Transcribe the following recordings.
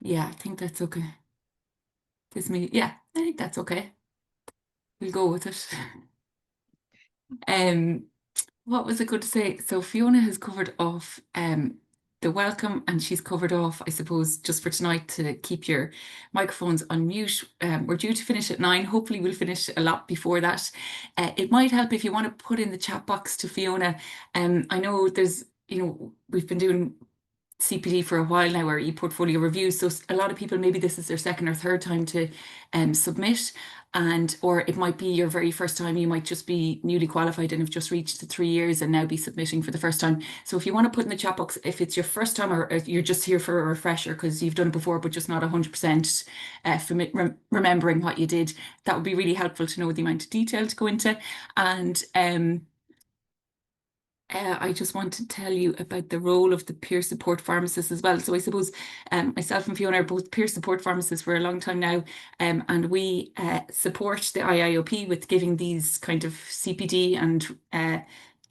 Yeah, I think that's okay. Yeah, I think that's okay. We'll go with it. Um, what was I going to say? So Fiona has covered off the welcome, and she's covered off, I suppose, just for tonight to keep your microphones on mute. We're due to finish at 9. Hopefully we'll finish a lot before that. It might help if you want to put in the chat box to Fiona. I know we've been doing CPD for a while now, or ePortfolio reviews. So a lot of people, maybe this is their second or third time to submit, or it might be your very first time. You might just be newly qualified and have just reached the 3 years and now be submitting for the first time. So if you want to put in the chat box, if it's your first time or if you're just here for a refresher because you've done it before but just not 100% remembering what you did, that would be really helpful to know the amount of detail to go into. And I just want to tell you about the role of the peer support pharmacist as well. So I suppose myself and Fiona are both peer support pharmacists for a long time now, and we support the IIOP with giving these kind of CPD and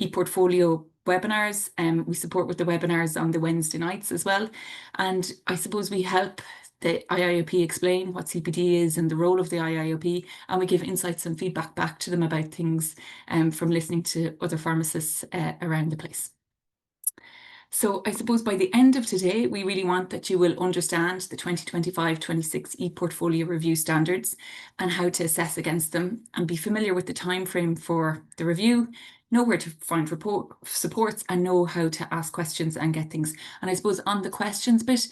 ePortfolio webinars. We support with the webinars on the Wednesday nights as well. And I suppose we help the IIOP explain what CPD is and the role of the IIOP, and we give insights and feedback back to them about things from listening to other pharmacists around the place. So I suppose by the end of today, we really want that you will understand the 2025-26 ePortfolio review standards and how to assess against them, and be familiar with the timeframe for the review, know where to find supports, and know how to ask questions and get things. And I suppose on the questions bit,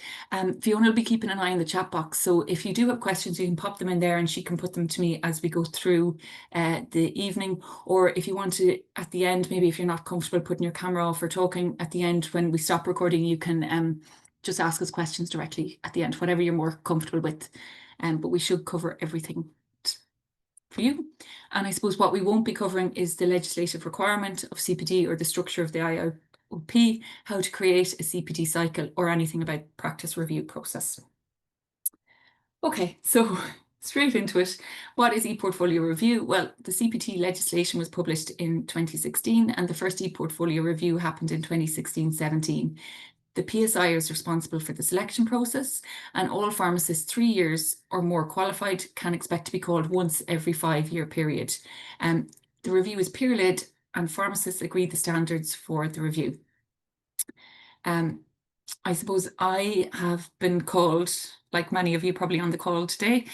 Fiona will be keeping an eye on the chat box. So if you do have questions, you can pop them in there and she can put them to me as we go through the evening. Or if you want to, at the end, maybe if you're not comfortable putting your camera off or talking at the end when we stop recording, you can just ask us questions directly at the end, whatever you're more comfortable with. But we should cover everything for you. And I suppose what we won't be covering is the legislative requirement of CPD or the structure of the IIOP, how to create a CPD cycle, or anything about practice review process. Okay, so straight into it. What is ePortfolio review? Well, the CPT legislation was published in 2016 and the first ePortfolio review happened in 2016-17. The PSI is responsible for the selection process, and all pharmacists 3 years or more qualified can expect to be called once every 5-year period. The review is peer-led and pharmacists agree the standards for the review. I suppose I have been called, like many of you probably on the call today,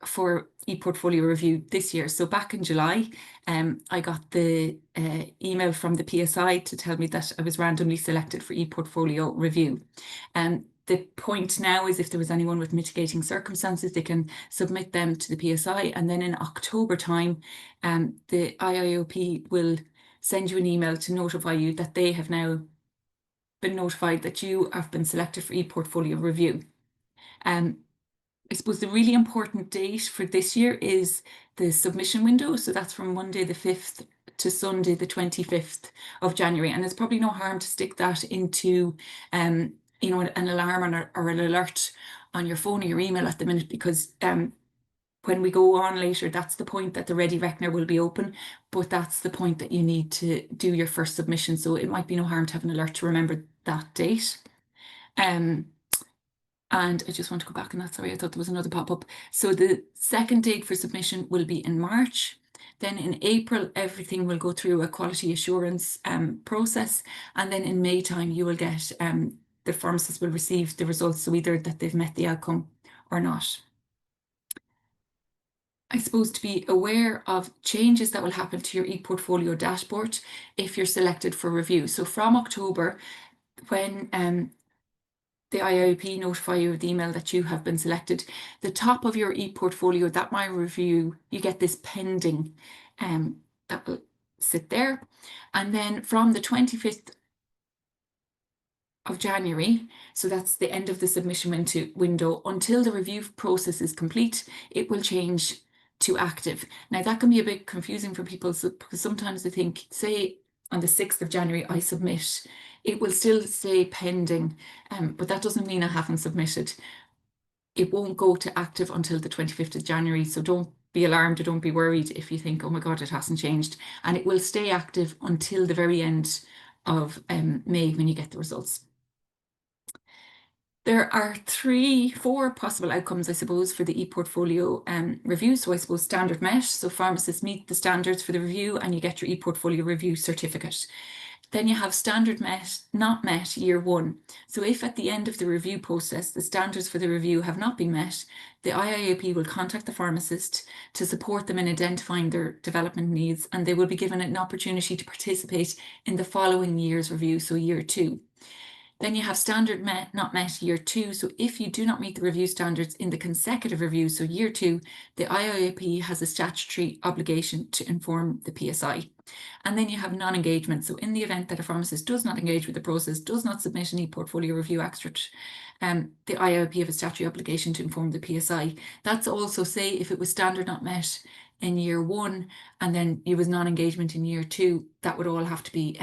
for ePortfolio review this year. So back in July, I got the email from the PSI to tell me that I was randomly selected for ePortfolio review. The point now is if there was anyone with mitigating circumstances, they can submit them to the PSI. And then in October time, the IIOP will send you an email to notify you that they have now been notified that you have been selected for ePortfolio review. I suppose the really important date for this year is the submission window. So that's from Monday the 5th to Sunday the 25th of January. And there's probably no harm to stick that into an alarm or an alert on your phone or your email at the minute, because when we go on later, that's the point that the Ready Reckoner will be open, but that's the point that you need to do your first submission. So it might be no harm to have an alert to remember that date. And I just want to go back on that. Sorry, I thought there was another pop-up. So the second date for submission will be in March. Then in April, everything will go through a quality assurance process. And then in May time, you will get, the pharmacist will receive the results. So either that they've met the outcome or not. I suppose to be aware of changes that will happen to your ePortfolio dashboard if you're selected for review. So from October, when the IIOP notify you of the email that you have been selected, the top of your ePortfolio, that my review, you get this pending that will sit there. And then from the 25th of January, so that's the end of the submission window, until the review process is complete, it will change to active. Now that can be a bit confusing for people, because sometimes they think, say on the 6th of January I submit, it will still say pending, but that doesn't mean I haven't submitted. It won't go to active until the 25th of January, so don't be alarmed or don't be worried if you think, oh my God, it hasn't changed. And it will stay active until the very end of May when you get the results. There are four possible outcomes, I suppose, for the ePortfolio review. So I suppose standard met. So pharmacists meet the standards for the review and you get your ePortfolio review certificate. Then you have standard met, not met year one. So if at the end of the review process, the standards for the review have not been met, the IIOP will contact the pharmacist to support them in identifying their development needs, and they will be given an opportunity to participate in the following year's review, so year two. Then you have standard met, not met year two. So if you do not meet the review standards in the consecutive review, so year two, the IIOP has a statutory obligation to inform the PSI. And then you have non-engagement. So in the event that a pharmacist does not engage with the process, does not submit an ePortfolio review extract, the IIOP have a statutory obligation to inform the PSI. That's also, say, if it was standard not met in year one, and then it was non-engagement in year two, that would all have to be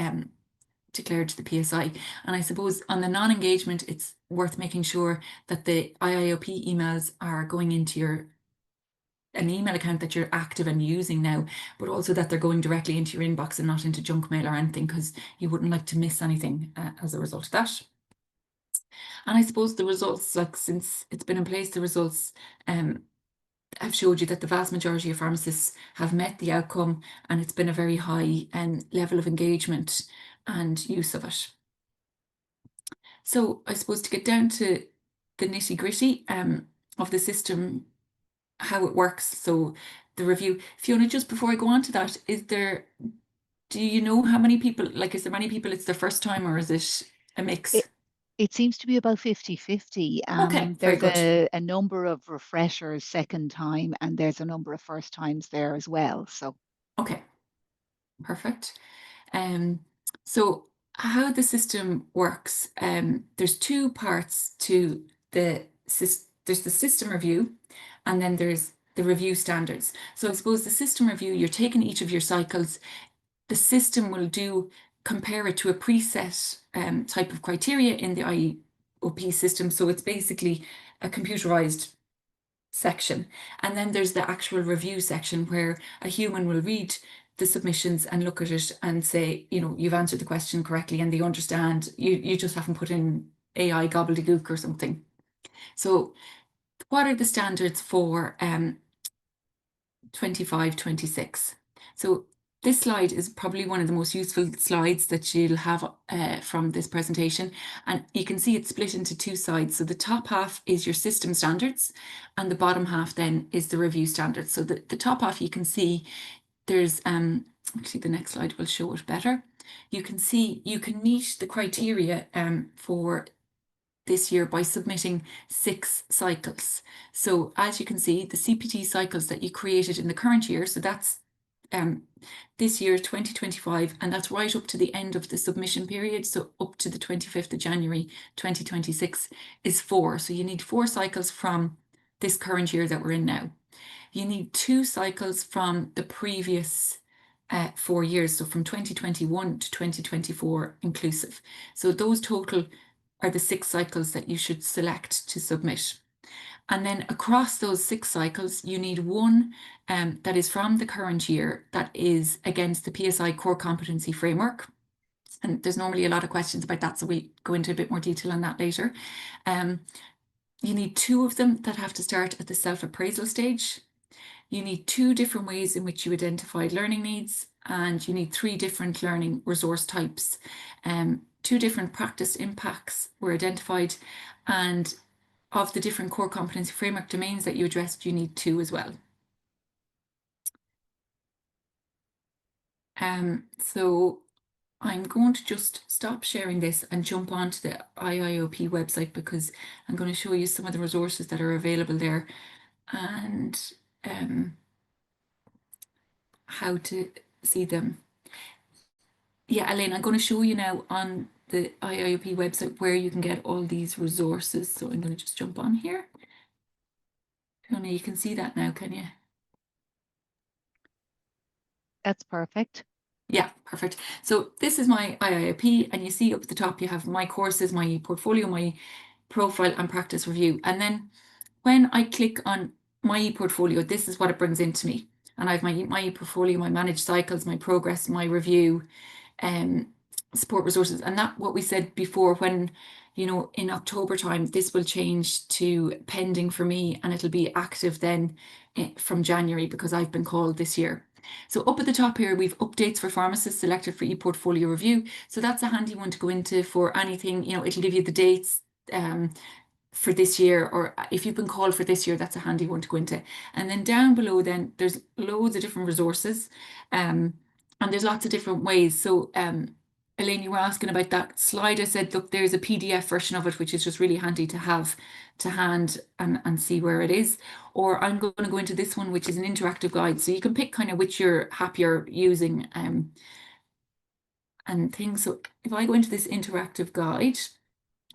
declared to the PSI. And I suppose on the non-engagement, it's worth making sure that the IIOP emails are going into an email account that you're active and using now, but also that they're going directly into your inbox and not into junk mail or anything, because you wouldn't like to miss anything as a result of that. And I suppose the results, like since it's been in place, the results have showed you that the vast majority of pharmacists have met the outcome, and it's been a very high level of engagement and use of it. So I suppose to get down to the nitty gritty of the system, how it works. So the review, Fiona, just before I go on to that, do you know how many people, like, is there many people it's their first time, or is it a It mix? it seems to be about 50-50. Okay, very There's good. a number of refreshers second time, and there's a number of first times there as well. So Okay, perfect. Um, so how the system works, there's two parts to there's the system review, and then there's the review standards. So I suppose the system review, you're taking each of your cycles, the system will compare it to a preset type of criteria in the IOP system. So it's basically a computerized section. And then there's the actual review section where a human will read the submissions and look at it and say, you've answered the question correctly and they understand. You just haven't put in AI gobbledygook or something. So what are the standards for 25, 26? So this slide is probably one of the most useful slides that you'll have from this presentation. And you can see it's split into two sides. So the top half is your system standards, and the bottom half then is the review standards. So the top half, you can see there's, actually the next slide will show it better. You can see you can meet the criteria for this year by submitting 6 cycles. So as you can see, the CPT cycles that you created in the current year, so that's this year, 2025, and that's right up to the end of the submission period. So up to the 25th of January, 2026 is 4. So you need 4 cycles from this current year that we're in now. You need 2 cycles from the previous 4 years, so from 2021 to 2024 inclusive. So those total are the 6 cycles that you should select to submit. And then across those 6 cycles, you need one that is from the current year that is against the PSI core competency framework. And there's normally a lot of questions about that, so we'll go into a bit more detail on that later. You need 2 of them that have to start at the self-appraisal stage. You need 2 different ways in which you identified learning needs, and you need 3 different learning resource types. 2 different practice impacts were identified, and of the different core competency framework domains that you addressed, you need 2 as well. So I'm going to just stop sharing this and jump onto the IIOP website, because I'm going to show you some of the resources that are available there, and how to see them. Yeah, Elaine, I'm going to show you now on the IIOP website where you can get all these resources. So I'm going to just jump on here. Fiona, you can see that now, can you? that's perfect. Yeah, perfect. So this is my IIOP, and you see up at the top you have my courses, my portfolio, my profile and practice review. And then when I click on my portfolio, this is what it brings into me. And I have my portfolio, my managed cycles, my progress, my review, support resources. And that what we said before, when in October time, this will change to pending for me and it'll be active then from January because I've been called this year. So up at the top here, we've updates for pharmacists selected for ePortfolio review. So that's a handy one to go into for anything, it'll give you the dates for this year, or if you've been called for this year, that's a handy one to go into. And then down below, then there's loads of different resources, and there's lots of different ways. So, Elaine, you were asking about that slide. I said, look, there's a PDF version of it, which is just really handy to have to hand and see where it is. Or I'm going to go into this one, which is an interactive guide. So you can pick kind of which you're happier using and things. So if I go into this interactive guide,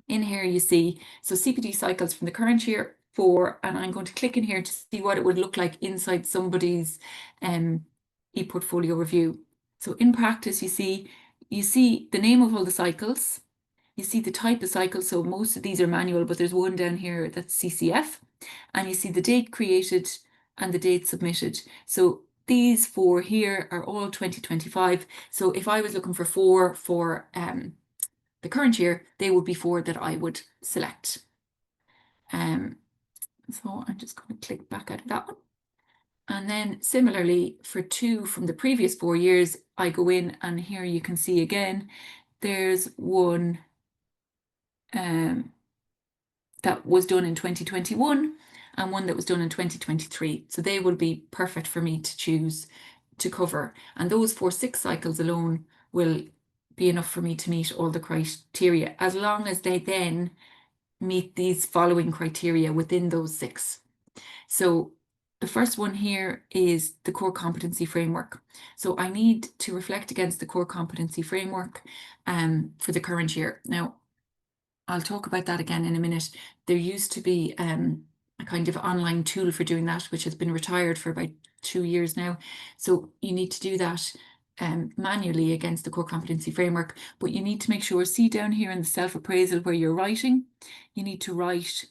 in here you see, so CPD cycles from the current year 4, and I'm going to click in here to see what it would look like inside somebody's ePortfolio review. So in practice, you see the name of all the cycles, you see the type of cycle, so most of these are manual, but there's one down here that's CCF, and you see the date created and the date submitted. So these 4 here are all 2025. So if I was looking for 4 for the current year, they would be 4 that I would select. So I'm just going to click back out of that one. And then similarly for 2 from the previous 4 years, I go in and here you can see again, there's one that was done in 2021 and one that was done in 2023. So they will be perfect for me to choose to cover. And those 4/6 cycles alone will be enough for me to meet all the criteria, as long as they then meet these following criteria within those 6. So the first one here is the core competency framework. So I need to reflect against the core competency framework for the current year. Now, I'll talk about that again in a minute. There used to be a kind of online tool for doing that, which has been retired for about 2 years now. So you need to do that manually against the core competency framework, but you need to make sure, see down here in the self-appraisal where you're writing, you need to write,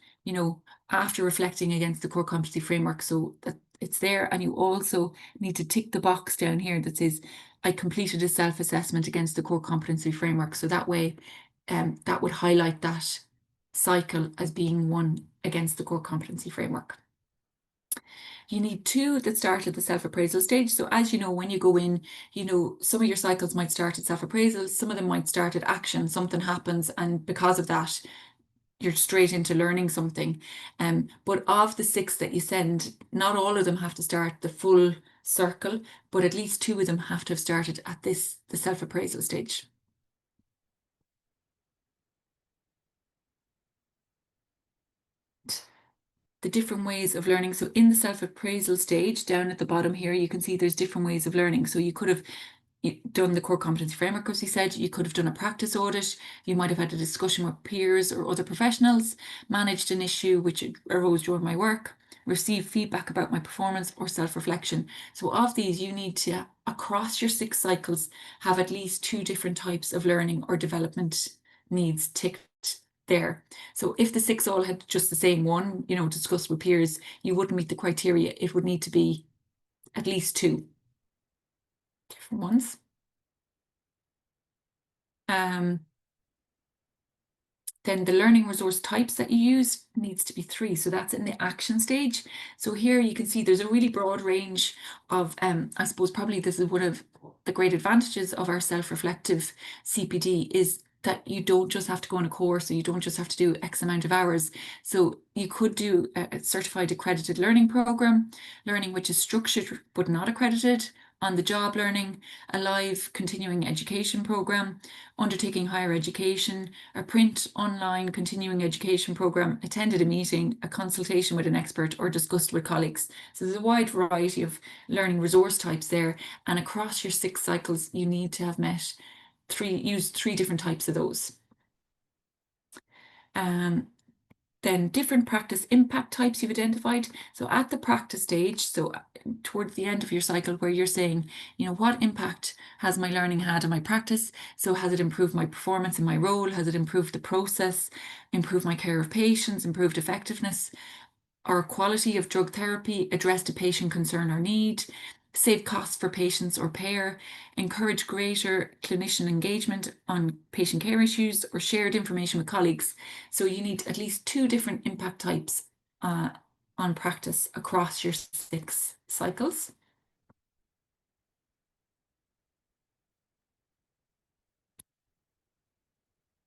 after reflecting against the core competency framework, so that it's there. And you also need to tick the box down here that says, I completed a self-assessment against the core competency framework. So that way, that would highlight that cycle as being one against the core competency framework. You need 2 that start at the self-appraisal stage. So as you know, when you go in, some of your cycles might start at self-appraisal, some of them might start at action, something happens, and because of that, you're straight into learning something. But of the 6 that you send, not all of them have to start the full circle, but at least 2 of them have to have started at the self-appraisal stage. The different ways of learning. So in the self-appraisal stage, down at the bottom here, you can see there's different ways of learning. So you could have done the core competency framework, as you said, you could have done a practice audit, you might have had a discussion with peers or other professionals, managed an issue which arose during my work, received feedback about my performance, or self-reflection. So of these, you need to, across your 6 cycles, have at least 2 different types of learning or development needs ticked there. So if the 6 all had just the same one, discussed with peers, you wouldn't meet the criteria. It would need to be at least 2 different ones. Then the learning resource types that you use needs to be 3. So that's in the action stage. So here you can see there's a really broad range of, I suppose probably this is one of the great advantages of our self-reflective CPD, is that you don't just have to go on a course, or you don't just have to do X amount of hours. So you could do a certified accredited learning program, learning which is structured but not accredited, on the job learning, a live continuing education program, undertaking higher education, a print online continuing education program, attended a meeting, a consultation with an expert, or discussed with colleagues. So there's a wide variety of learning resource types there. And across your 6 cycles, you need to have used 3 different types of those. Then different practice impact types you've identified. So at the practice stage, so towards the end of your cycle, where you're saying, what impact has my learning had on my practice? So has it improved my performance in my role? Has it improved the process, improved my care of patients, improved effectiveness, or quality of drug therapy, addressed a patient concern or need? save costs for patients or payer, encourage greater clinician engagement on patient care issues, or shared information with colleagues. So you need at least 2 different impact types on practice across your 6 cycles.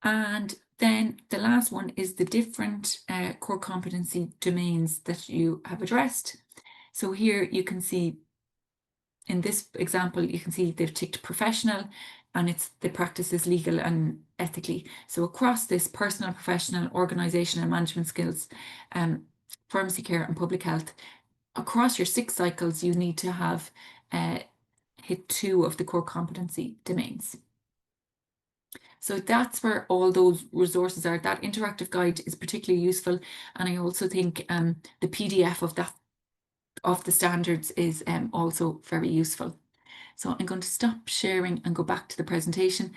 And then the last one is the different core competency domains that you have addressed. So here you can see, in this example, you can see they've ticked professional, and it's the practice is legal and ethically. So across this, personal, professional, organizational, and management skills, pharmacy care and public health, across your 6 cycles, you need to have hit 2 of the core competency domains. So that's where all those resources are. That interactive guide is particularly useful. And I also think the PDF of the standards is also very useful. So I'm going to stop sharing and go back to the presentation.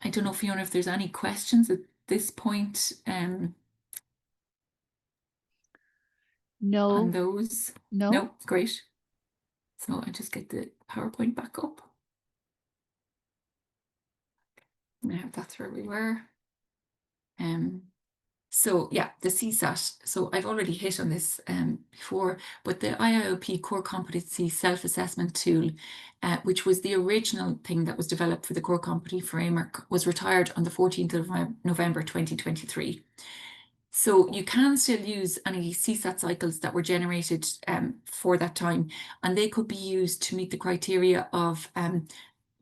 I don't know, Fiona, if there's any questions at this point on No, those. no. No, great. So I just get the PowerPoint back up. Now that's where we were. So yeah, the CSAT. So I've already hit on this before, but the IIOP Core Competency Self-Assessment Tool, which was the original thing that was developed for the Core Competency Framework, was retired on the 14th of November 2023. So you can still use any CSAT cycles that were generated for that time, and they could be used to meet the criteria of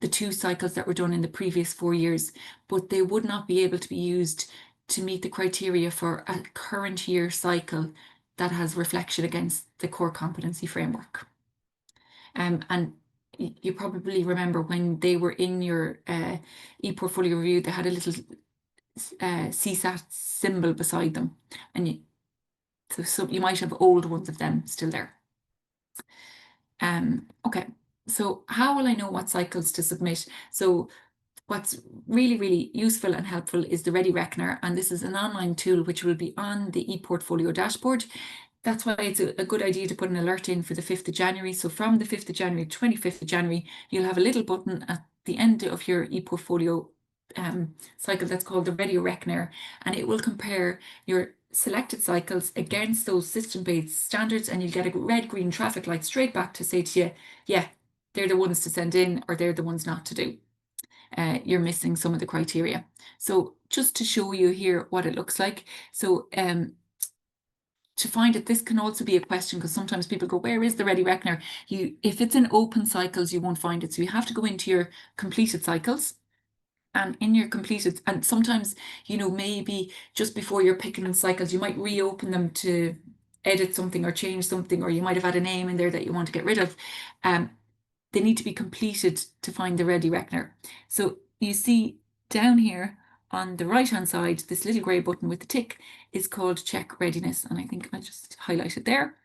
the 2 cycles that were done in the previous 4 years, but they would not be able to be used to meet the criteria for a current year cycle that has reflection against the core competency framework. And you probably remember when they were in your ePortfolio review, they had a little CSAT symbol beside them, and so you might have old ones of them still there. Okay, so how will I know what cycles to submit? So what's really, really useful and helpful is the Ready Reckoner, and this is an online tool which will be on the ePortfolio dashboard. That's why it's a good idea to put an alert in for the 5th of January. So from the 5th of January to 25th of January, you'll have a little button at the end of your ePortfolio cycle that's called the Ready Reckoner, and it will compare your selected cycles against those system-based standards, and you'll get a red-green traffic light straight back to say to you, yeah, they're the ones to send in, or they're the ones not to do. You're missing some of the criteria. So just to show you here what it looks like. So to find it, this can also be a question, because sometimes people go, where is the Ready Reckoner? If it's in open cycles, you won't find it. So you have to go into your completed cycles. And in your completed, and sometimes, maybe just before you're picking in cycles, you might reopen them to edit something or change something, or you might have had a name in there that you want to get rid of. They need to be completed to find the Ready Reckoner. So you see down here on the right hand side, this little grey button with the tick is called Check Readiness, and I think I just highlight it there.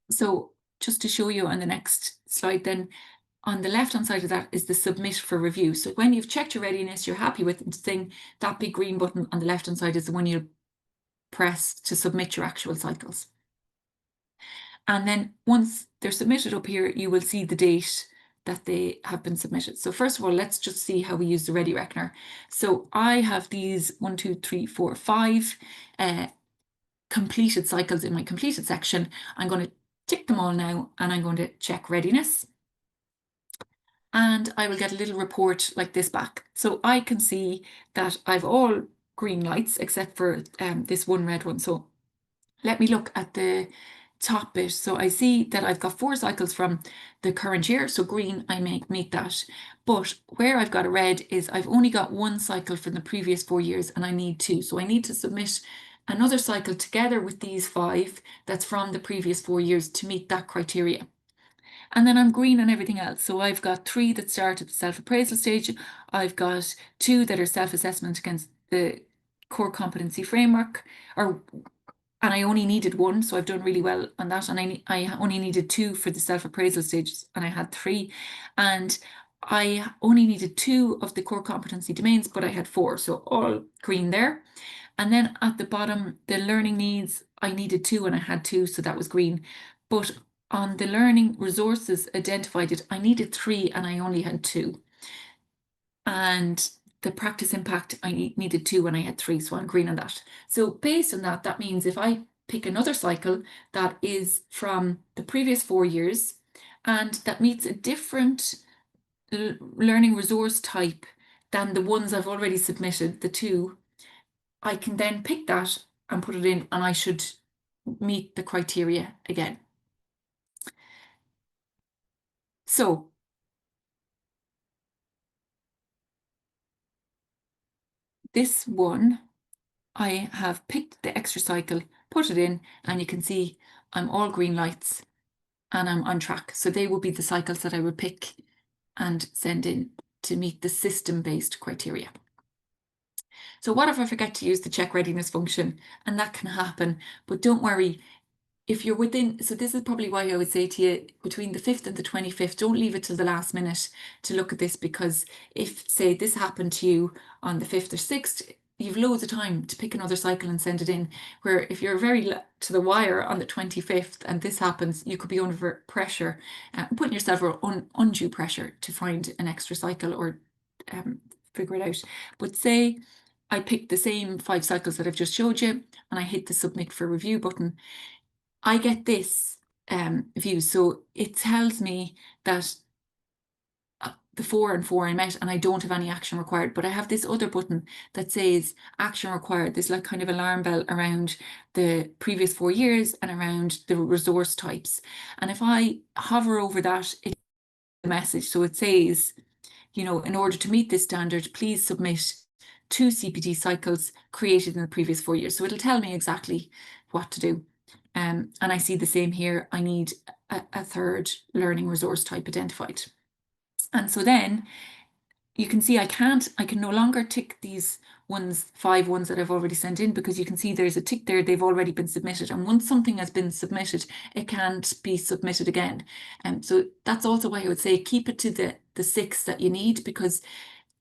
So just to show you on the next slide then, on the left hand side of that is the submit for review. So when you've checked your readiness, you're happy with the thing, that big green button on the left hand side is the one you'll press to submit your actual cycles. And then once they're submitted up here, you will see the date that they have been submitted. So first of all, let's just see how we use the Ready Reckoner. So I have these 1, 2, 3, 4, 5 completed cycles in my completed section. I'm going to tick them all now, and I'm going to check readiness. And I will get a little report like this back. So I can see that I've all green lights except for this one red one. So let me look at the top bit. So I see that I've got 4 cycles from the current year. So green, I meet that. But where I've got a red is I've only got 1 cycle from the previous 4 years, and I need 2. So I need to submit another cycle together with these 5 that's from the previous 4 years to meet that criteria. And then I'm green on everything else. So I've got 3 that start at the self-appraisal stage. I've got 2 that are self-assessment against the core competency framework, and I only needed 1, so I've done really well on that. And I only needed 2 for the self-appraisal stages, and I had 3. And I only needed 2 of the core competency domains, but I had 4, so all green there. And then at the bottom, the learning needs, I needed 2 and I had 2, so that was green. But on the learning resources identified it, I needed 3 and I only had 2. And the practice impact, I needed 2 and I had 3, so I'm green on that. So based on that, that means if I pick another cycle that is from the previous 4 years and that meets a different learning resource type than the ones I've already submitted, the 2, I can then pick that and put it in, and I should meet the criteria again. So this one, I have picked the extra cycle, put it in, and you can see I'm all green lights and I'm on track. So they will be the cycles that I would pick and send in to meet the system-based criteria. So what if I forget to use the check readiness function? And that can happen, but don't worry. If you're within, so this is probably why I would say to you between the 5th and the 25th, don't leave it till the last minute to look at this, because if, say, this happened to you on the 5th or 6th, you've loads of time to pick another cycle and send it in. Where if you're very to the wire on the 25th and this happens, you could be under pressure, putting yourself under undue pressure to find an extra cycle or figure it out. But say I picked the same 5 cycles that I've just showed you and I hit the submit for review button, I get this view. So it tells me that the 4 and 4 I met and I don't have any action required, but I have this other button that says action required. This like kind of alarm bell around the previous 4 years and around the resource types. And if I hover over that, it's a message. So it says, you know, in order to meet this standard, please submit 2 CPD cycles created in the previous 4 years. So it'll tell me exactly what to do. And I see the same here. I need a third learning resource type identified. And so then you can see I can no longer tick these 5 ones that I've already sent in, because you can see there's a tick there, they've already been submitted. And once something has been submitted, it can't be submitted again. And so that's also why I would say keep it to the 6 that you need, because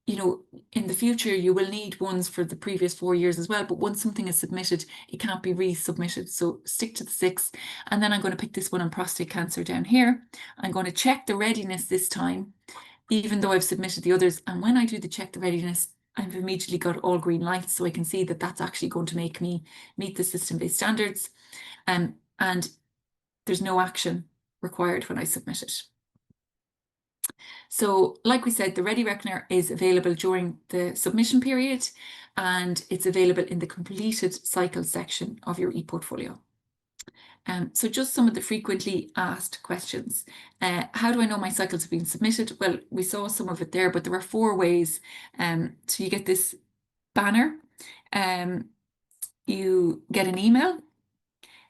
you know, in the future, you will need ones for the previous 4 years as well. But once something is submitted, it can't be resubmitted. So stick to the 6. And then I'm going to pick this one on prostate cancer down here. I'm going to check the readiness this time, even though I've submitted the others. And when I do the check the readiness, I've immediately got all green lights. So I can see that that's actually going to make me meet the system-based standards. And there's no action required when I submit it. So like we said, the Ready Reckoner is available during the submission period, and it's available in the completed cycle section of your ePortfolio. So just some of the frequently asked questions. How do I know my cycles have been submitted? Well, we saw some of it there, but there are 4 ways. So you get this banner, you get an email,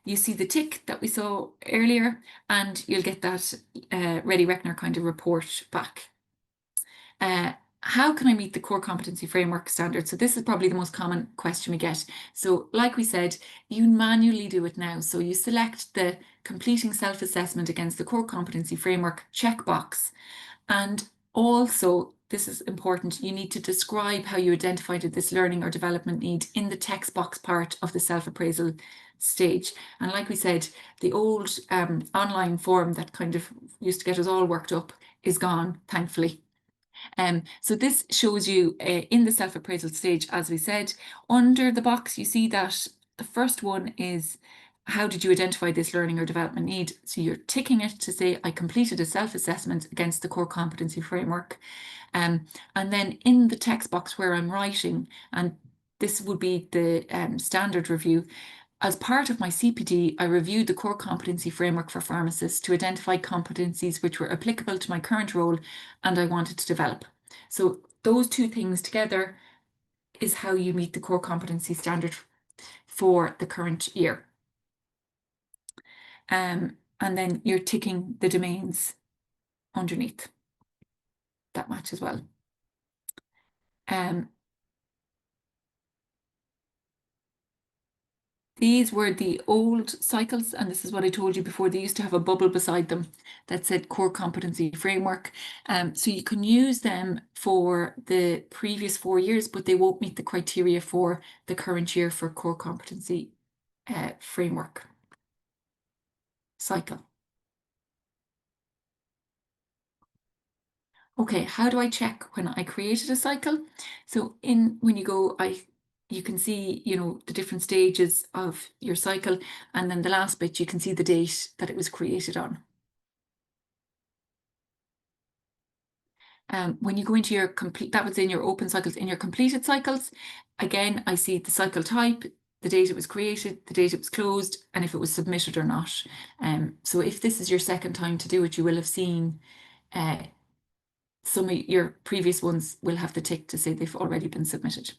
you see the tick that we saw earlier, and you'll get that Ready Reckoner kind of report back. How can I meet the core competency framework standard? So this is probably the most common question we get. So like we said, you manually do it now. So you select the completing self-assessment against the core competency framework checkbox. And also, this is important, you need to describe how you identified this learning or development need in the text box part of the self-appraisal stage. And like we said, the old online form that kind of used to get us all worked up is gone, thankfully. So this shows you in the self-appraisal stage, as we said, under the box, you see that the first one is how did you identify this learning or development need? So you're ticking it to say, I completed a self-assessment against the core competency framework. And then in the text box where I'm writing, and this would be the standard review, as part of my CPD, I reviewed the core competency framework for pharmacists to identify competencies which were applicable to my current role and I wanted to develop. So those 2 things together is how you meet the core competency standard for the current year. And then you're ticking the domains underneath that match as well. These were the old cycles, and this is what I told you before. They used to have a bubble beside them that said core competency framework. So you can use them for the previous 4 years, but they won't meet the criteria for the current year for core competency framework cycle. Okay, how do I check when I created a cycle? So when you go, you can see, the different stages of your cycle, and then the last bit you can see the date that it was created on. When you go into your complete, that was in your open cycles. In your completed cycles, again, I see the cycle type, the date it was created, the date it was closed, and if it was submitted or not. So if this is your second time to do it, you will have seen some of your previous ones will have the tick to say they've already been submitted.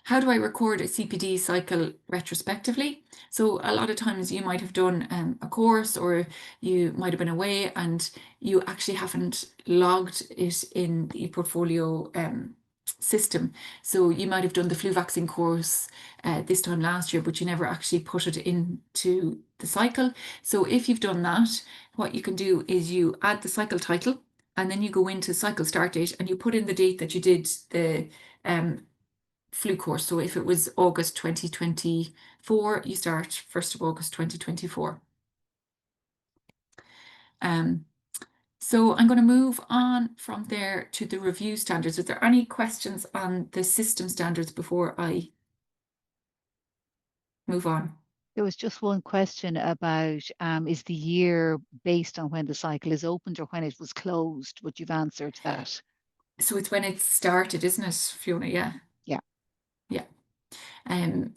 How do I record a CPD cycle retrospectively? So a lot of times you might have done a course, or you might have been away and you actually haven't logged it in the ePortfolio system. So you might have done the flu vaccine course this time last year, but you never actually put it into the cycle. So if you've done that, what you can do is you add the cycle title, and then you go into cycle start date and you put in the date that you did the flu course. So if it was August 2024, you start 1st of August 2024. So I'm going to move on from there to the review standards. Is there any questions on the system standards before I move on? There was just one question about is the year based on when the cycle is opened or when it was closed? Would you've answered that? So it's when it started, isn't it, Fiona? Yeah. Yeah. Yeah. Um,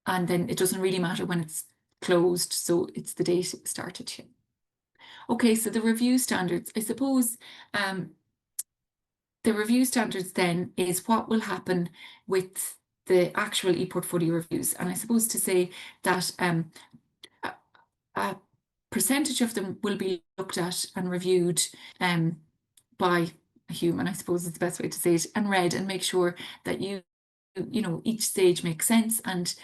and then it doesn't really matter when it's closed, so it's the date it started. Yeah. Okay, so the review standards, I suppose the review standards then is what will happen with the actual ePortfolio reviews. And I suppose to say that a, a percentage of them will be looked at and reviewed by a human, I suppose is the best way to say it, and read and make sure that each stage makes sense and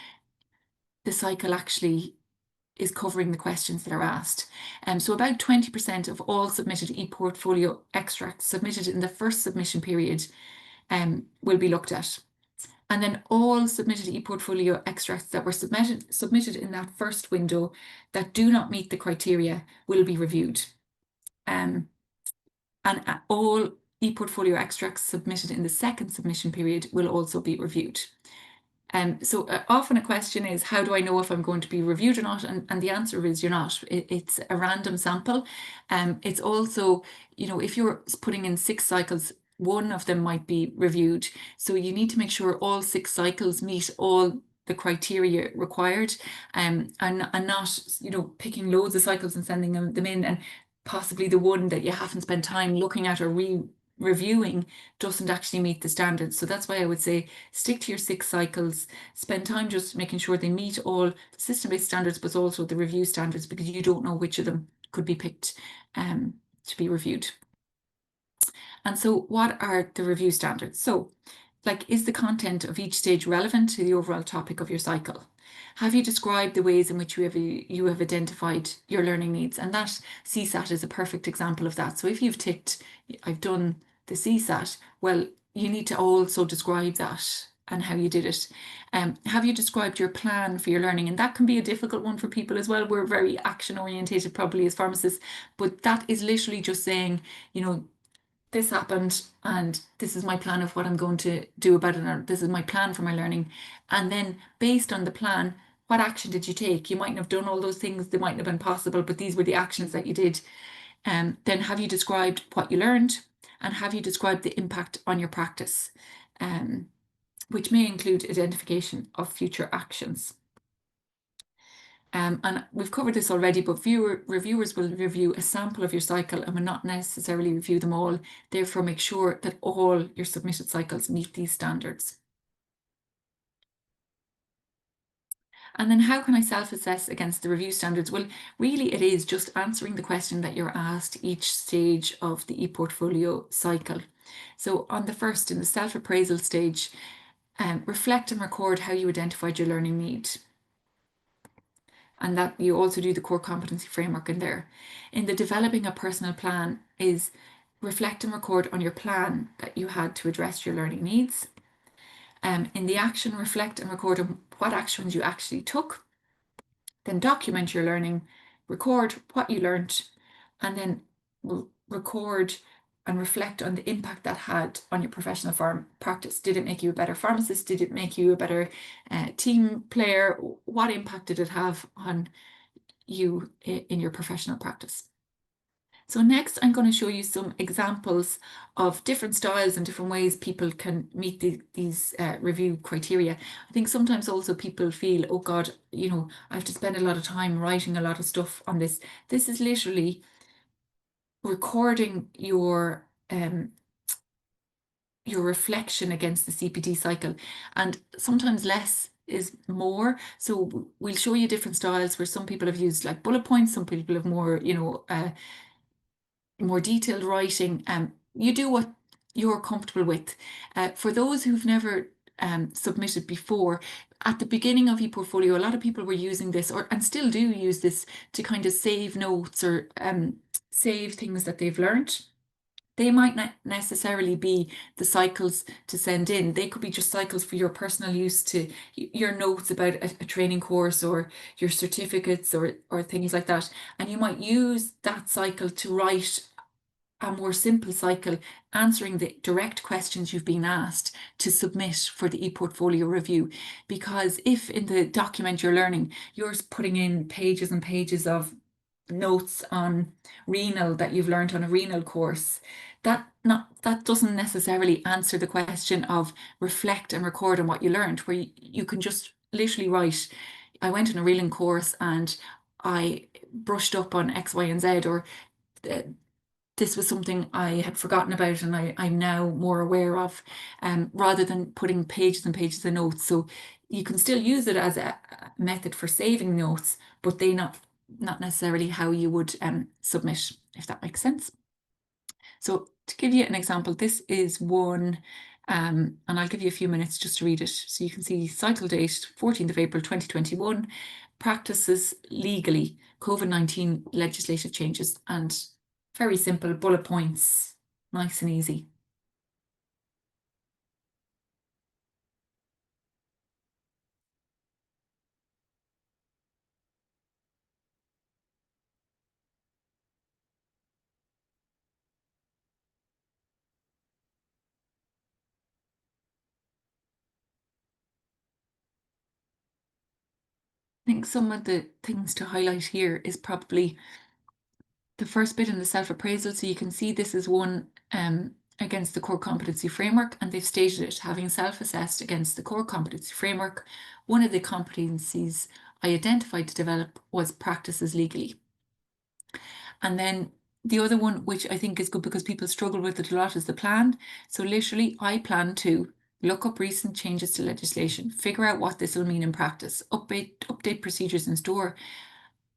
the cycle actually is covering the questions that are asked. So about 20% of all submitted ePortfolio extracts submitted in the first submission period will be looked at. And then all submitted ePortfolio extracts that were submitted in that first window that do not meet the criteria will be reviewed. And all ePortfolio extracts submitted in the second submission period will also be reviewed. So often a question is, how do I know if I'm going to be reviewed or not? And the answer is you're not. It's a random sample. It's also, if you're putting in 6 cycles, one of them might be reviewed. So you need to make sure all 6 cycles meet all the criteria required, and not, picking loads of cycles and sending them in, and possibly the one that you haven't spent time looking at or reviewing doesn't actually meet the standards. So that's why I would say stick to your 6 cycles, spend time just making sure they meet all the system-based standards, but also the review standards, because you don't know which of them could be picked to be reviewed. And so what are the review standards? So is the content of each stage relevant to the overall topic of your cycle? Have you described the ways in which you have identified your learning needs? And that CSAT is a perfect example of that. So if you've ticked, I've done the CSAT, well, you need to also describe that and how you did it. Have you described your plan for your learning? And that can be a difficult one for people as well. We're very action orientated, probably, as pharmacists, but that is literally just saying, this happened and this is my plan of what I'm going to do about it, or this is my plan for my learning. And then based on the plan, what action did you take? You mightn't have done all those things, they mightn't have been possible, but these were the actions that you did. Then have you described what you learned, and have you described the impact on your practice, which may include identification of future actions. And we've covered this already, but reviewers will review a sample of your cycle and will not necessarily review them all. Therefore, make sure that all your submitted cycles meet these standards. And then how can I self-assess against the review standards? Well, really it is just answering the question that you're asked each stage of the ePortfolio cycle. So on the first, in the self-appraisal stage, reflect and record how you identified your learning need. And that you also do the core competency framework in there. In the developing a personal plan is reflect and record on your plan that you had to address your learning needs. In the action, reflect and record on what actions you actually took. Then document your learning, record what you learned, and then record and reflect on the impact that had on your professional practice. Did it make you a better pharmacist? Did it make you a better team player? What impact did it have on you in your professional practice? So next, I'm going to show you some examples of different styles and different ways people can meet these review criteria. I think sometimes also people feel, oh God, I have to spend a lot of time writing a lot of stuff on this. This is literally recording your reflection against the CPD cycle, and sometimes less is more. So we'll show you different styles where some people have used like bullet points, some people have more, more detailed writing. You do what you're comfortable with. For those who've never submitted before, at the beginning of ePortfolio, a lot of people were using this, and still do use this, to kind of save notes or save things that they've learned. They might not necessarily be the cycles to send in. They could be just cycles for your personal use, to your notes about a training course or your certificates or things like that. And you might use that cycle to write a more simple cycle, answering the direct questions you've been asked to submit for the ePortfolio review. Because if in the document you're learning, you're putting in pages and pages of notes on renal that you've learned on a renal course, that doesn't necessarily answer the question of reflect and record on what you learned, where you can just literally write, I went on a renal course and I brushed up on X, Y, and Z, or uh, this was something I had forgotten about and I'm now more aware of, rather than putting pages and pages of notes. So you can still use it as a method for saving notes, but they not necessarily how you would submit, if that makes sense. So to give you an example, this is one, and I'll give you a few minutes just to read it. So you can see cycle date, 14th of April 2021, practices legally, COVID-19 legislative changes, and very simple bullet points, nice and easy. I think some of the things to highlight here is probably the first bit in the self-appraisal. So you can see this is one against the core competency framework, and they've stated it, having self-assessed against the core competency framework, one of the competencies I identified to develop was practices legally. And then the other one, which I think is good because people struggle with it a lot, is the plan. So literally, I plan to look up recent changes to legislation, figure out what this will mean in practice, update procedures in store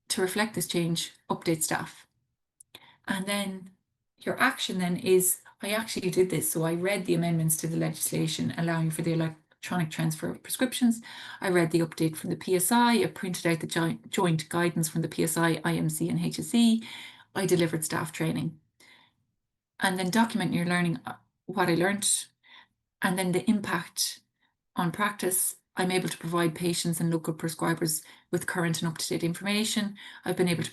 to reflect this change, update staff. And then your action then is, I actually did this. So I read the amendments to the legislation allowing for the electronic transfer of prescriptions. I read the update from the PSI. I printed out the joint guidance from the PSI, IMC, and HSE. I delivered staff training. And then document your learning, what I learned, and then the impact on practice. I'm able to provide patients and local prescribers with current and up-to-date information. I've been able to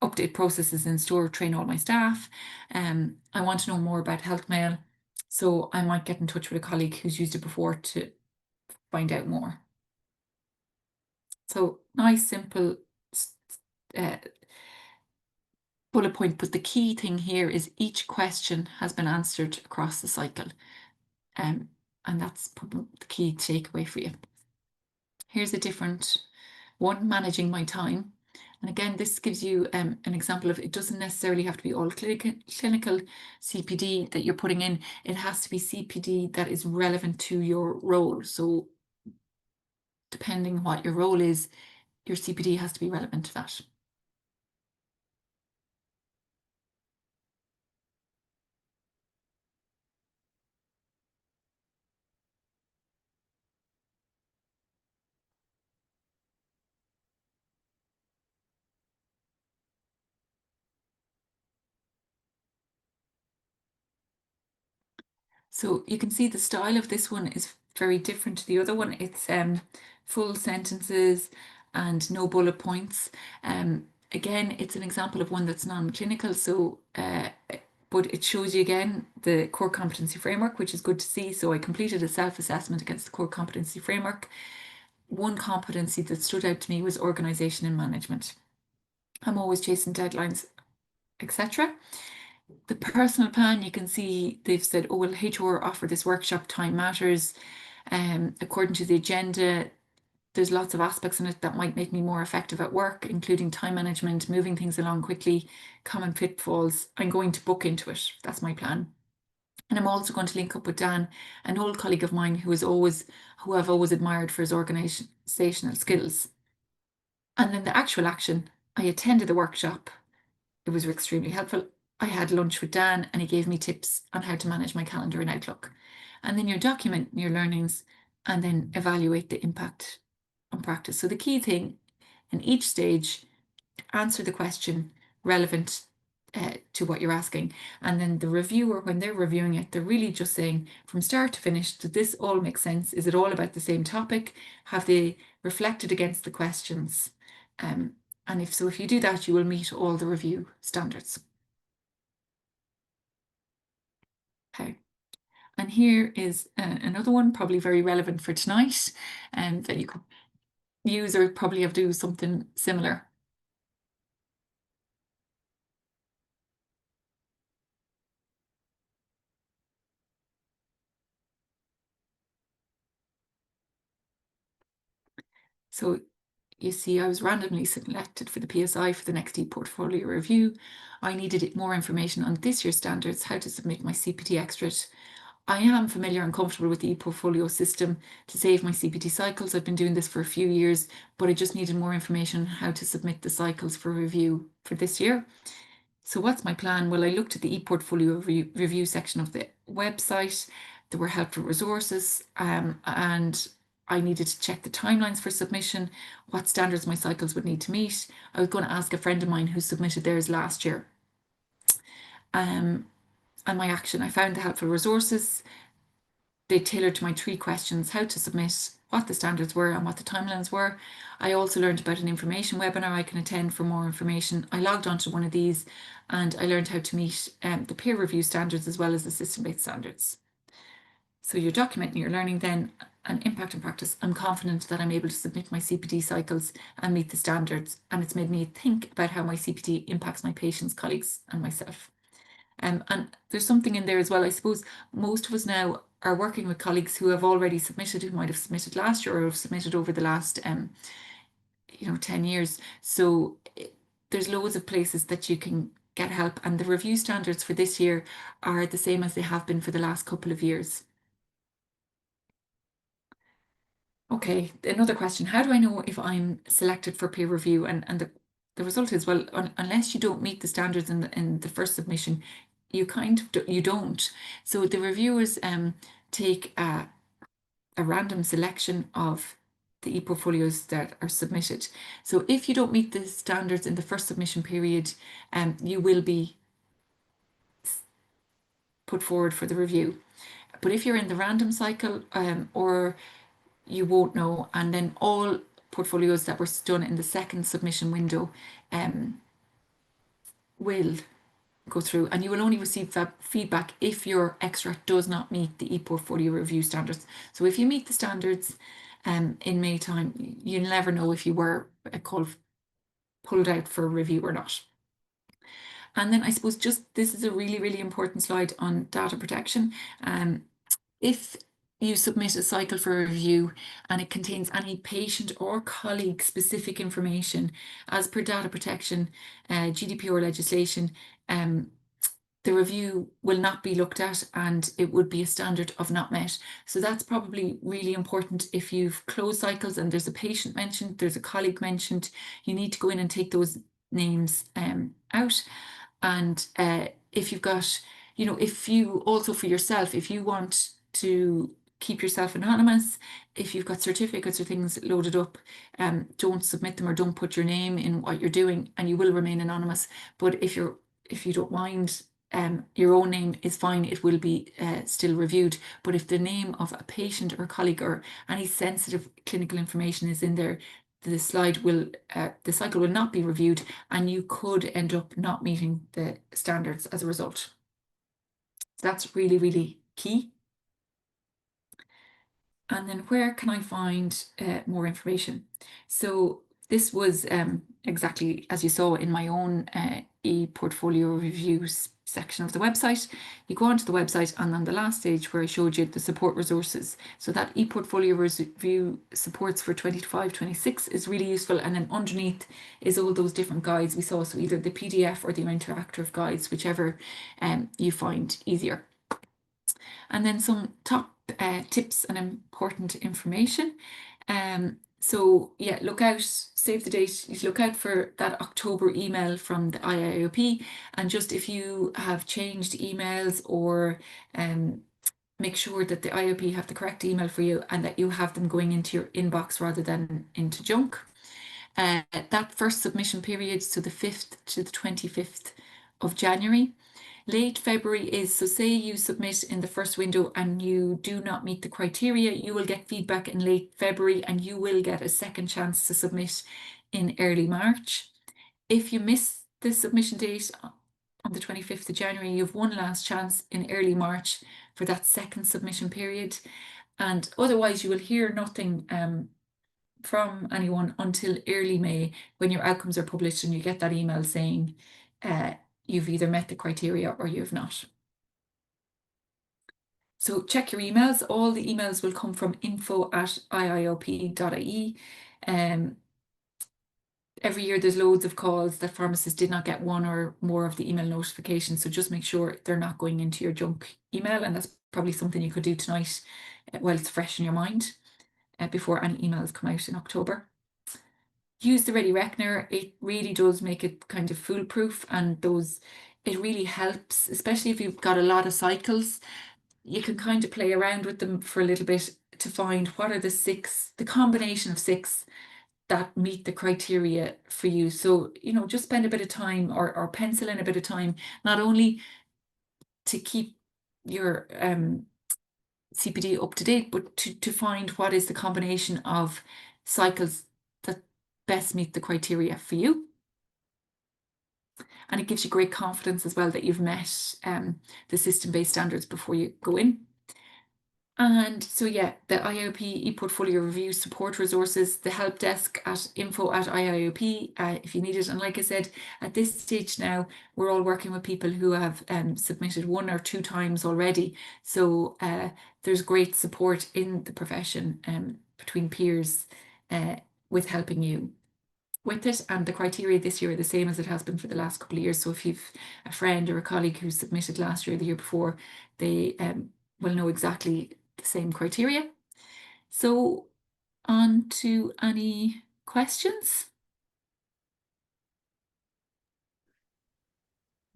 update processes in store, train all my staff. I want to know more about health mail, so I might get in touch with a colleague who's used it before to find out more. So nice, simple uh, bullet point, but the key thing here is each question has been answered across the cycle. And that's probably the key takeaway for you. Here's a different one, managing my time. And again, this gives you an example of, it doesn't necessarily have to be all clinical CPD that you're putting in. It has to be CPD that is relevant to your role. So depending what your role is, your CPD has to be relevant to that. So you can see the style of this one is very different to the other one. It's full sentences and no bullet points. Again, it's an example of one that's non-clinical. So but it shows you again the core competency framework, which is good to see. So I completed a self-assessment against the core competency framework. One competency that stood out to me was organization and management. I'm always chasing deadlines, etc. The personal plan, you can see they've said, oh, well, HR offer this workshop, time matters. According to the agenda, there's lots of aspects in it that might make me more effective at work, including time management, moving things along quickly, common pitfalls. I'm going to book into it. That's my plan. And I'm also going to link up with Dan, an old colleague of mine who I've always admired for his organizational skills. And then the actual action, I attended the workshop. It was extremely helpful. I had lunch with Dan and he gave me tips on how to manage my calendar in Outlook. And then you document your learnings and then evaluate the impact on practice. So the key thing in each stage, answer the question relevant to what you're asking. And then the reviewer, when they're reviewing it, they're really just saying from start to finish, did this all make sense? Is it all about the same topic? Have they reflected against the questions? And if so, if you do that, you will meet all the review standards. Okay. And here is another one, probably very relevant for tonight, and that you could use or probably have to do something similar. So you see, I was randomly selected for the PSI for the next ePortfolio review. I needed more information on this year's standards, how to submit my CPT extrat. I am familiar and comfortable with the ePortfolio system to save my CPT cycles. I've been doing this for a few years, but I just needed more information on how to submit the cycles for review for this year. So what's my plan? Well, I looked at the ePortfolio review section of the website. There were helpful resources, and I needed to check the timelines for submission, what standards my cycles would need to meet. I was going to ask a friend of mine who submitted theirs last year. And my action, I found the helpful resources. They tailored to my 3 questions: how to submit, what the standards were, and what the timelines were. I also learned about an information webinar I can attend for more information. I logged onto one of these and I learned how to meet the peer review standards as well as the system-based standards. So you're documenting your learning then and impact and practice. I'm confident that I'm able to submit my CPT cycles and meet the standards, and it's made me think about how my CPT impacts my patients, colleagues, and myself. And there's something in there as well. I suppose most of us now are working with colleagues who have already submitted, who might have submitted last year or have submitted over the last 10 years. So there's loads of places that you can get help, and the review standards for this year are the same as they have been for the last couple of years. Okay, another question. How do I know if I'm selected for peer review? And the result is, well, unless you don't meet the standards in the first submission, you you don't. So the reviewers take a random selection of the e-portfolios that are submitted. So if you don't meet the standards in the first submission period, you will be put forward for the review. But if you're in the random cycle, or you won't know, and then all portfolios that were done in the second submission window will go through, and you will only receive feedback if your extract does not meet the ePortfolio review standards. So if you meet the standards in May time, you'll never know if you were pulled out for review or not. And then I suppose just this is a really, really important slide on data protection. If you submit a cycle for review and it contains any patient or colleague specific information as per data protection, GDPR legislation, the review will not be looked at and it would be a standard of not met. So that's probably really important. If you've closed cycles and there's a patient mentioned, there's a colleague mentioned, you need to go in and take those names out. And if you've got, if you also for yourself, if you want to keep yourself anonymous, if you've got certificates or things loaded up, don't submit them or don't put your name in what you're doing, and you will remain anonymous. But if you don't mind, your own name is fine. It will be still reviewed. But if the name of a patient or colleague or any sensitive clinical information is in there, the cycle will not be reviewed, and you could end up not meeting the standards as a result. That's really, really key. And then where can I find more information? So this was exactly as you saw in my own ePortfolio reviews section of the website. You go onto the website, and on the last stage where I showed you the support resources. So that ePortfolio review supports for 25-26 is really useful. And then underneath is all those different guides we saw. So either the PDF or the interactive guides, whichever you find easier. And then some top tips and important information. So yeah, look out, save the date, look out for that October email from the IIOP. And just if you have changed emails, or make sure that the IOP have the correct email for you and that you have them going into your inbox rather than into junk. That first submission period, so the 5th to the 25th of January. Late February is, so say you submit in the first window and you do not meet the criteria, you will get feedback in late February and you will get a second chance to submit in early March. If you miss the submission date on the 25th of January, you have one last chance in early March for that second submission period. And otherwise, you will hear nothing from anyone until early May, when your outcomes are published and you get that email saying you've either met the criteria or you've not. So check your emails. All the emails will come from info@iiop.ie. Every year there's loads of calls that pharmacists did not get one or more of the email notifications. So just make sure they're not going into your junk email. And that's probably something you could do tonight while it's fresh in your mind before any emails come out in October. Use the Ready Reckoner. It really does make it kind of foolproof, and it really helps, especially if you've got a lot of cycles. You can kind of play around with them for a little bit to find what are the combination of 6 that meet the criteria for you. So, just spend a bit of time, or pencil in a bit of time, not only to keep your CPD up to date, but to find what is the combination of cycles that best meet the criteria for you. And it gives you great confidence as well that you've met the system-based standards before you go in. And so yeah, the IIOP ePortfolio review support resources, the help desk at info@iiop if you need it. And like I said, at this stage now, we're all working with people who have submitted 1 or 2 times already. So there's great support in the profession between peers with helping you with it. And the criteria this year are the same as it has been for the last couple of years. So if you've a friend or a colleague who submitted last year or the year before, they will know exactly the same criteria. So on to any questions?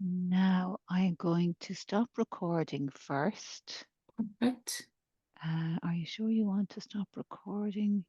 Now I'm going to stop recording first. Right. Are you sure you want to stop recording?